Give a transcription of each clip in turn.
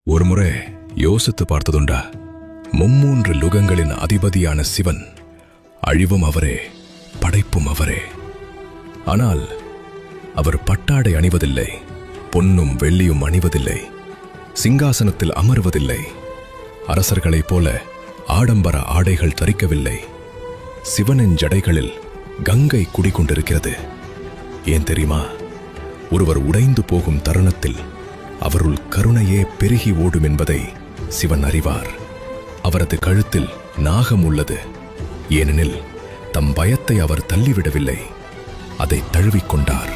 ஒருமுறை யோசித்து பார்த்ததுண்டா? மும்மூன்று லுகங்களின் அதிபதியான சிவன், அழிவும் அவரே, படைப்பும் அவரே. ஆனால் அவர் பட்டாடை அணிவதில்லை, பொன்னும் வெள்ளியும் அணிவதில்லை, சிங்காசனத்தில் அமர்வதில்லை, அரசர்களைப் போல ஆடம்பர ஆடைகள் தரிக்கவில்லை. சிவனின் ஜடைகளில் கங்கை குடிகொண்டிருக்கிறது. ஏன் தெரியுமா? ஒருவர் உடைந்து போகும் தருணத்தில் அவருள் கருணையே பெருகி ஓடும் என்பதை சிவன் அறிவார். அவரது கழுத்தில் நாகம் உள்ளது. ஏனெனில் தம் பயத்தை அவர் தள்ளிவிடவில்லை, அதை தழுவிக்கொண்டார்.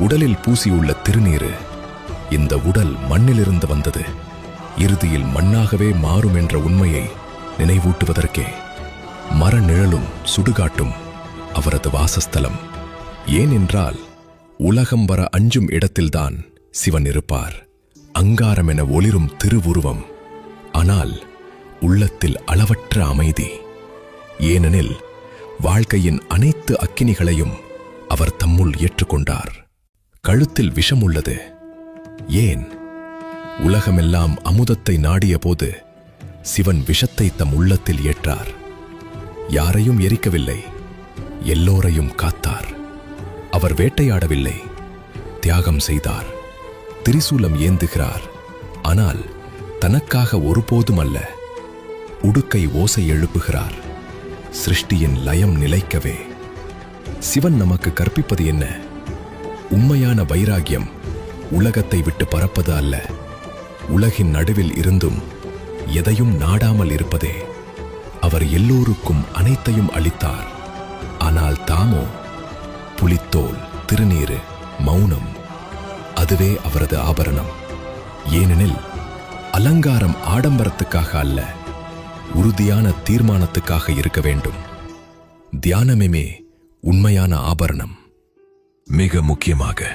உடலில் பூசியுள்ள திருநீரு, இந்த உடல் மண்ணிலிருந்து வந்தது, இறுதியில் மண்ணாகவே மாறும் என்ற உண்மையை நினைவூட்டுவதற்கே. மர நிழலும் சுடுகாட்டும் அவரது வாசஸ்தலம். ஏனென்றால் உலகம் வர அஞ்சும் இடத்தில்தான் சிவன் இருப்பார். அங்காரம் என ஒளிரும் திருவுருவம், ஆனால் உள்ளத்தில் அளவற்ற அமைதி. ஏனெனில் வாழ்க்கையின் அனைத்து அக்கினிகளையும் அவர் தம்முள் ஏற்றுக்கொண்டார். கழுத்தில் விஷம் உள்ளது. ஏன்? உலகமெல்லாம் அமுதத்தை நாடிய போது சிவன் விஷத்தை தம் உள்ளத்தில் ஏற்றார். யாரையும் எரிக்கவில்லை, எல்லோரையும் காத்தார். அவர் வேட்டையாடவில்லை, தியாகம் செய்தார். திரிசூலம் ஏந்துகிறார், ஆனால் தனக்காக ஒருபோதும் அல்ல. உடுக்கை ஓசை எழுப்புகிறார், சிருஷ்டியின் லயம் நிலைக்கவே. சிவன் நமக்கு கற்பிப்பது என்ன? உண்மையான வைராகியம் உலகத்தை விட்டு பறப்பது அல்ல, உலகின் நடுவில் இருந்தும் எதையும் நாடாமல் இருப்பதே. அவர் எல்லோருக்கும் அனைத்தையும் அளித்தார், ஆனால் தாமோ புலித்தோல், திருநீரு, மௌனம், அதுவே அவரது ஆபரணம். ஏனெனில் அலங்காரம் ஆடம்பரத்துக்காக அல்ல, உறுதியான தீர்மானத்துக்காக இருக்க வேண்டும். தியானமே உண்மையான ஆபரணம். மிக முக்கியமாக,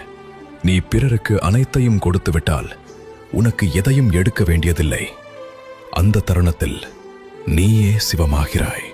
நீ பிறருக்கு அனைத்தையும் கொடுத்துவிட்டால் உனக்கு எதையும் எடுக்க வேண்டியதில்லை. அந்த தருணத்தில் நீயே சிவமாகிறாய்.